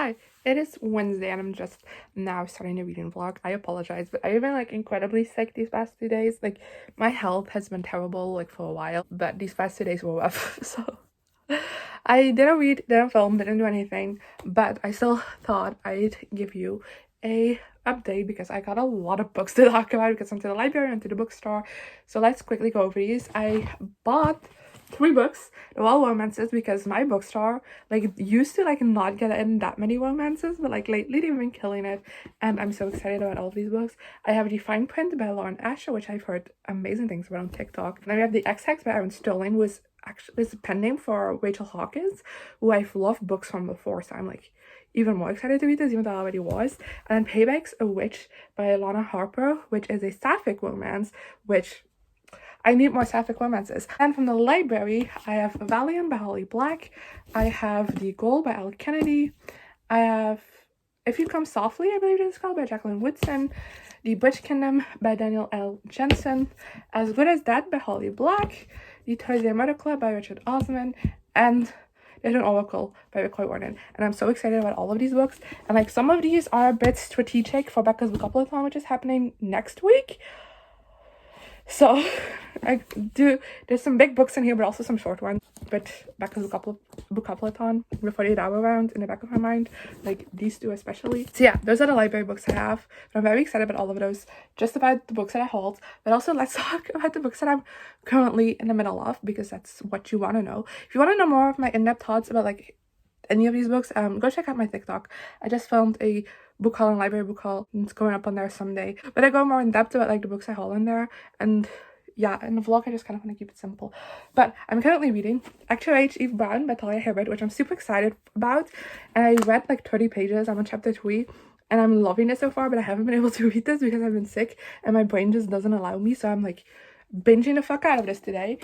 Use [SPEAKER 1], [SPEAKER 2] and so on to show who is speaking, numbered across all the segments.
[SPEAKER 1] Hi, it is Wednesday and I'm just now starting a reading vlog. I apologize, but I've been like incredibly sick these past 2 days. Like my health has been terrible like for a while, but these past 2 days were rough. So I didn't read, didn't film, didn't do anything, but I still thought I'd give you a update because I got a lot of books to talk about because I'm to the library and to the bookstore. So let's quickly go over these. I bought 3 books. They're all romances because my bookstore like used to like not get in that many romances, but like lately they've been killing it, and I'm so excited about all of these books. I have the Fine Print by Lauren Asher, which I've heard amazing things about on TikTok. And then we have the XX by Aaron Sterling, was actually is a pen name for Rachel Hawkins, who I've loved books from before, so I'm like even more excited to read this, even though I already was. And then Payback's a Witch by Alana Harper, which is a sapphic romance, which I need more sapphic romances. And from the library, I have Valiant by Holly Black. I have The Goal by Elle Kennedy. I have If You Come Softly, I believe it's called, by Jacqueline Woodson. The Bridge Kingdom by Daniel L. Jensen. As Good as That by Holly Black. The Thursday Murder Club by Richard Osmond. And There's an Oracle by Rick Warden. And I'm so excited about all of these books. And like some of these are a bit strategic for Becca's Bookathon, which is happening next week. So there's some big books in here, but also some short ones. But Becca's Bookathon, the 48-hour round in the back of my mind, like these two especially. So yeah, those are the library books I have. But I'm very excited about all of those, just about the books that I hold. But also let's talk about the books that I'm currently in the middle of, because that's what you want to know. If you want to know more of my in-depth thoughts about like any of these books, go check out my TikTok. I just filmed a book haul and library book haul, and it's going up on there someday. But I go more in depth about like the books I haul in there, and yeah, in the vlog I just kind of want to keep it simple. But I'm currently reading Actual H. Eve Brown by Talia Hibbert, which I'm super excited about, and I read like 30 pages. I'm on chapter 3 and I'm loving it so far, but I haven't been able to read this because I've been sick and my brain just doesn't allow me, so I'm like binging the fuck out of this today.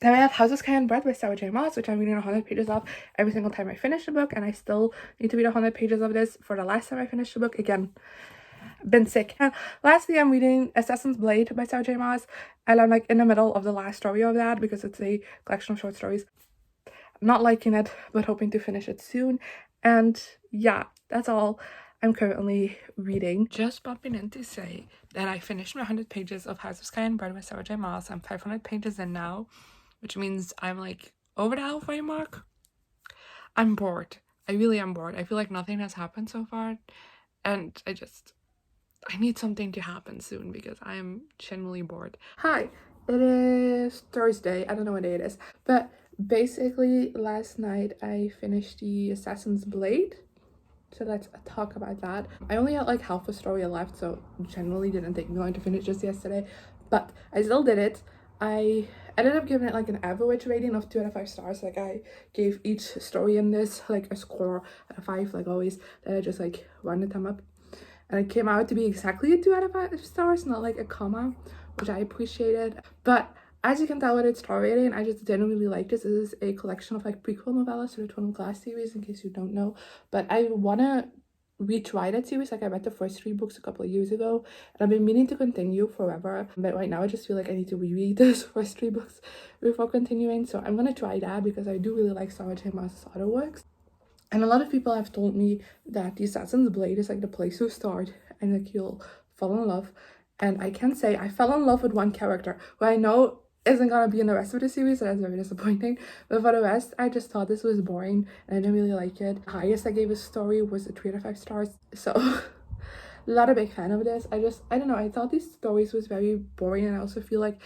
[SPEAKER 1] Then I have House of Sky and Bread by Sarah J. Maas, which I'm reading 100 pages of every single time I finish the book, and I still need to read 100 pages of this for the last time I finished the book. Again, been sick. And lastly, I'm reading Assassin's Blade by Sarah J. Maas, and I'm like in the middle of the last story of that because it's a collection of short stories. I'm not liking it, but hoping to finish it soon. And yeah, that's all I'm currently reading. Just bumping in to say that I finished my 100 pages of House of Sky and Bread by Sarah J. Maas. I'm 500 pages in now, which means I'm like over the halfway mark. I'm bored. I really am bored. I feel like nothing has happened so far, and I need something to happen soon because I am genuinely bored. Hi, it is Thursday. I don't know what day it is, but basically last night I finished the Assassin's Blade. So let's talk about that. I only had like half a story left, so generally didn't take me long to finish just yesterday, but I still did it. I ended up giving it like an average rating of 2 out of 5 stars. Like I gave each story in this like a score out of 5, like always. Then I just like rounded them up, and it came out to be exactly a 2 out of 5 stars, not like a comma, which I appreciated. But as you can tell with its star rating, I just didn't really like this. This is a collection of like prequel novellas to the Twin Glass series, in case you don't know. But I wanna retry that series. Like I read the first 3 books a couple of years ago, and I've been meaning to continue forever, but right now I just feel like I need to reread those first 3 books before continuing. So I'm gonna try that because I do really like Sarah J. Maas's other works. And a lot of people have told me that the Assassin's Blade is like the place to start and like you'll fall in love. And I can say I fell in love with one character who I know isn't gonna be in the rest of the series, so that's very disappointing. But for the rest, I just thought this was boring and I didn't really like it. The highest I gave a story was a 3 out of 5 stars. So not a big fan of this. I don't know, I thought these stories was very boring, and I also feel like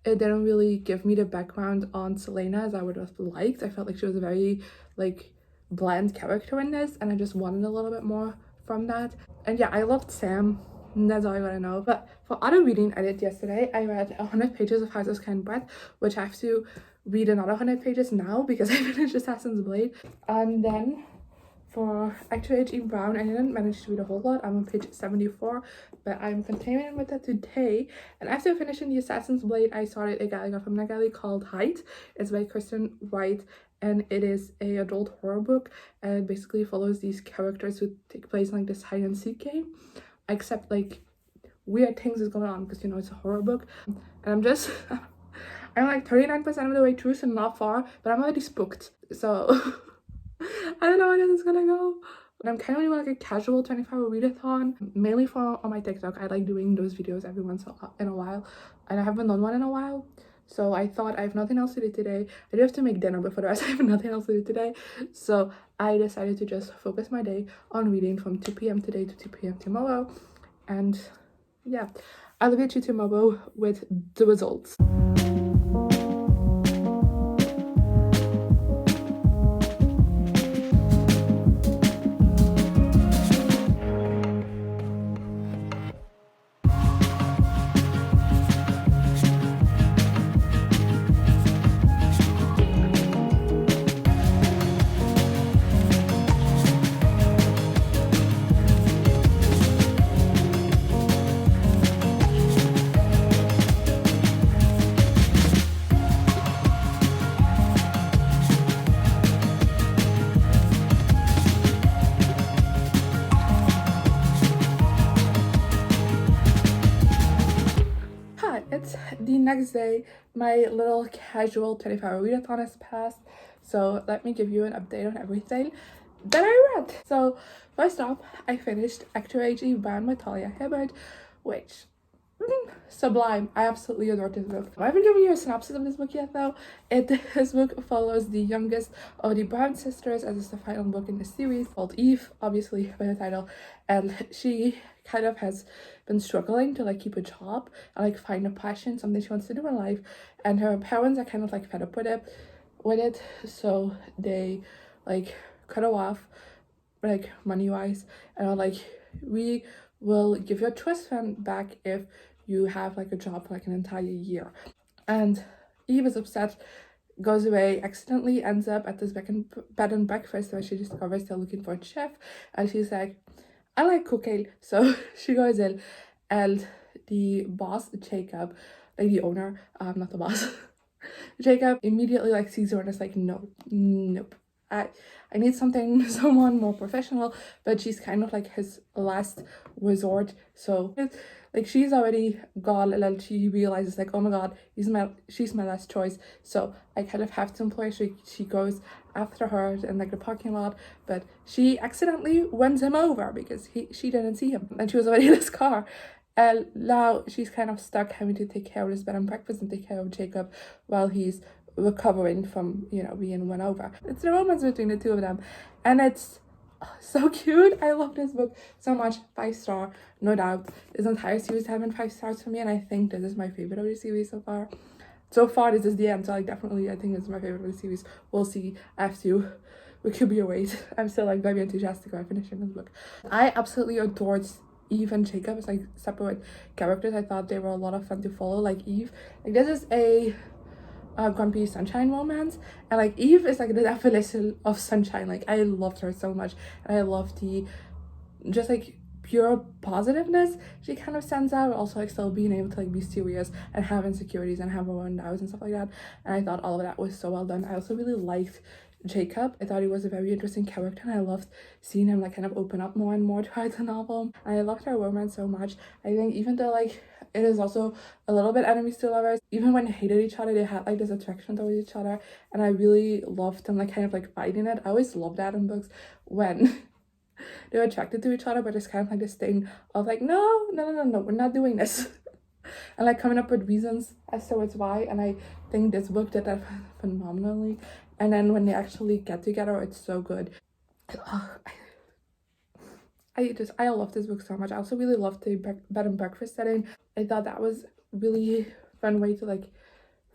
[SPEAKER 1] it didn't really give me the background on Selena as I would have liked. I felt like she was a very like bland character in this, and I just wanted a little bit more from that. And yeah, I loved Sam. That's all I want to know. But for other reading I did yesterday, I read 100 pages of House of Sky and Bread, which I have to read another 100 pages now because I finished Assassin's Blade. And then for Actual H. Eve Brown, I didn't manage to read a whole lot. I'm on page 74, but I'm continuing with that today. And after finishing the Assassin's Blade, I started a galley from NetGalley called Height. It's by Kristen Wright, and it is a adult horror book, and it basically follows these characters who take place in like this hide and seek game, except like weird things is going on because, you know, it's a horror book. And I'm just I'm like 39% of the way through, so not far, but I'm already spooked, so I don't know how this is gonna go. I'm kind of doing like a casual 24-hour readathon, mainly for on my TikTok. I like doing those videos every once in a while, and I haven't done one in a while. So I thought I have nothing else to do today. I do have to make dinner, but for the rest I have nothing else to do today. So I decided to just focus my day on reading from 2 p.m. today to 2 p.m. tomorrow. And yeah, I'll get you tomorrow with the results. It's the next day. My little casual 24-hour readathon has passed, so let me give you an update on everything that I read. So first up, I finished Actor Age by Talia Hibbert, which sublime. I absolutely adore this book. I haven't given you a synopsis of this book yet though. This book follows the youngest of the Brown sisters, as it's the final book in the series, called Eve, obviously by the title, and she kind of has been struggling to like keep a job and like find a passion, something she wants to do in life, and her parents are kind of like fed up with it, so they like cut her off like money wise, and are like, we will give you a trust fund back if you have like a job for like an entire year. And Eve is upset, goes away, accidentally ends up at this bed and breakfast where she discovers they're looking for a chef, and she's like, I like cooking. So she goes in, and the boss, Jacob, like the owner, not the boss, Jacob immediately like sees her and is like, nope, I need someone more professional. But she's kind of like his last resort. So like she's already gone, and then she realizes like, oh my god, she's my last choice. So I kind of have to employ her. She goes after her in like the parking lot, but she accidentally runs him over because she didn't see him, and she was already in his car. And now she's kind of stuck having to take care of this bed and breakfast and take care of Jacob while he's recovering from, you know, being run over. It's the romance between the two of them, and it's so cute. I love this book so much. 5-star, no doubt. This entire series has been 5 stars for me, and I think this is my favorite of the series so far. This is the end, so like definitely I think this is my favorite of the series. We'll see after we could be await. I'm still like very enthusiastic about finishing this book. I absolutely adored Eve and Jacob as like separate characters. I thought they were a lot of fun to follow. Like Eve, like this is a grumpy sunshine romance, and like Eve is like the definition of sunshine. Like I loved her so much, and I love the just like pure positiveness she kind of sends out, also like still being able to like be serious and have insecurities and have her own doubts and stuff like that. And I thought all of that was so well done. I also really liked Jacob. I thought he was a very interesting character, and I loved seeing him like kind of open up more and more throughout the novel. And I loved their romance so much. I think even though like it is also a little bit enemies to lovers, even when they hated each other, they had like this attraction towards each other, and I really loved them like kind of like fighting it. I always loved that in books when they're attracted to each other, but it's kind of like this thing of like, no, we're not doing this. And like coming up with reasons as to it's why. And I think this book did that phenomenally. And then when they actually get together, it's so good. I love this book so much. I also really loved the bed and breakfast setting. I thought that was really fun way to like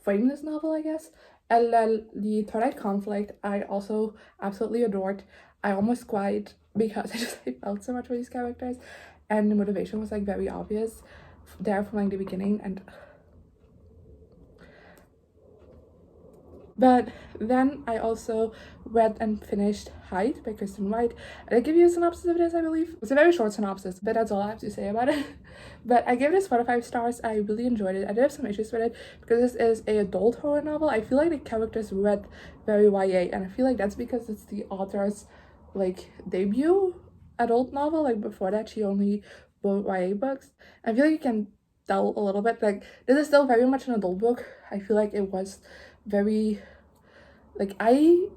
[SPEAKER 1] frame this novel, I guess. And then the Twilight Conflict, I also absolutely adored. I almost cried because I felt so much for these characters, and the motivation was like very obvious there from like the beginning. And but then I also read and finished Hide by Kristen White. And I give you a synopsis of this, I believe. It's a very short synopsis, but that's all I have to say about it. But I gave this 4 out of 5 stars. I really enjoyed it. I did have some issues with it because this is a adult horror novel. I feel like the characters read very YA, and I feel like that's because it's the author's like debut adult novel. Like before that she only wrote YA books. I feel like you can tell a little bit like this is still very much an adult book. I feel like it was very like I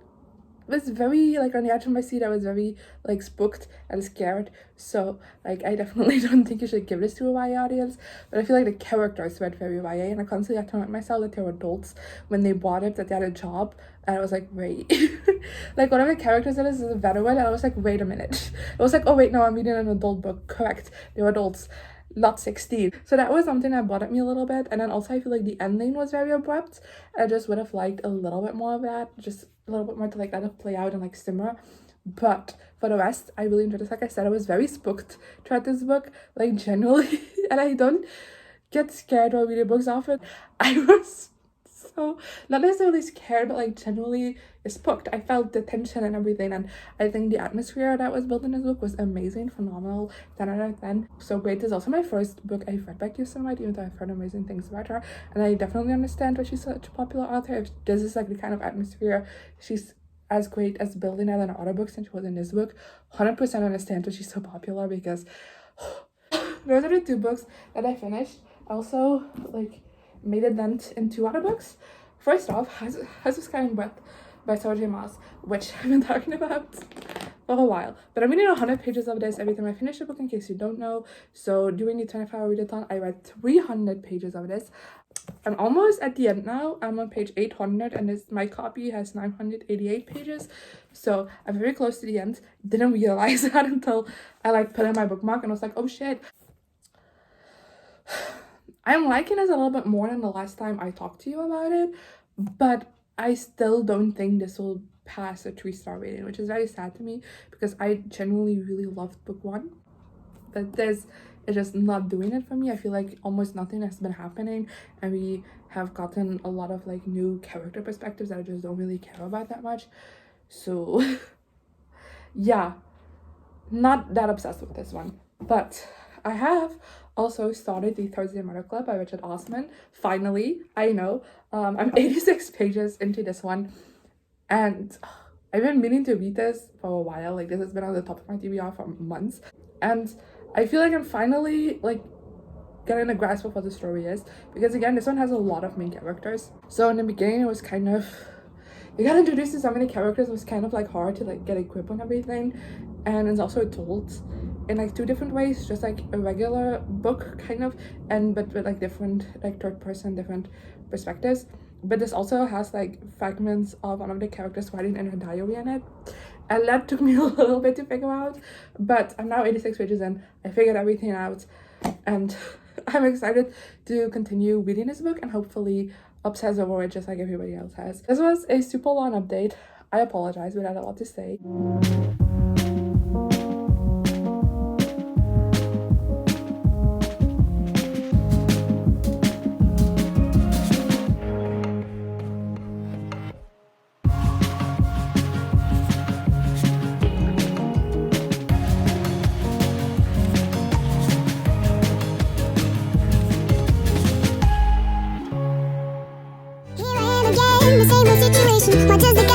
[SPEAKER 1] was very like on the edge of my seat. I was very like spooked and scared. So like I definitely don't think you should give this to a YA audience. But I feel like the characters read very YA, and I constantly had to remind myself that they were adults when they bought it, that they had a job. And I was like, wait. Like one of the characters in this is a veteran, and I was like, wait a minute. I was like, oh wait, no, I'm reading an adult book. Correct. They were adults, not 16. So that was something that bothered me a little bit. And then also I feel like the ending was very abrupt. I just would have liked a little bit more of that, just a little bit more to like let it play out and like simmer. But for the rest, I really enjoyed this. Like I said, I was very spooked throughout this book, like generally. And I don't get scared or read books often. I was so not necessarily scared, but like genuinely spooked. I felt the tension and everything, and I think the atmosphere that was built in this book was amazing, phenomenal, 10 out of 10. So great. This is also my first book I've read by Kirsten White, even though I've heard amazing things about her, and I definitely understand why she's such a popular author. If this is like the kind of atmosphere she's as great as building as in other books and she was in this book, 100% understand why she's so popular, because those are the two books that I finished. Also like made a dent in two other books. First off, has this kind of breath by Sabrina Maas, which I've been talking about for a while. But I'm reading 100 pages of this every time I finish a book, in case you don't know. So during the 24-hour readathon, I read 300 pages of this. I'm almost at the end now. I'm on page 800, and my copy has 988 pages. So I'm very close to the end. Didn't realize that until I like put in my bookmark and was like, oh shit. I'm liking this a little bit more than the last time I talked to you about it, but I still don't think this will pass a 3-star rating, which is very sad to me because I genuinely really loved book 1. But this is just not doing it for me. I feel like almost nothing has been happening, and we have gotten a lot of like new character perspectives that I just don't really care about that much. So yeah, not that obsessed with this one. But I have also started the Thursday Murder Club by Osmond. Finally, I know. I'm 86 pages into this one, and I've been meaning to read this for a while. Like this has been on the top of my TBR for months, and I feel like I'm finally like getting a grasp of what the story is, because again, this one has a lot of main characters. So in the beginning, it was kind of, you got introduced to so many characters, it was kind of like hard to like get a grip on everything. And it's also told in like 2 different ways, just like a regular book kind of, and but with like different like third person, different perspectives. But this also has like fragments of one of the characters writing in her diary in it, and that took me a little bit to figure out. But I'm now 86 pages in. I figured everything out, and I'm excited to continue reading this book and hopefully obsess over it just like everybody else has. This was a super long update. I apologize, but I had a lot to say.
[SPEAKER 2] The same old situation. What does the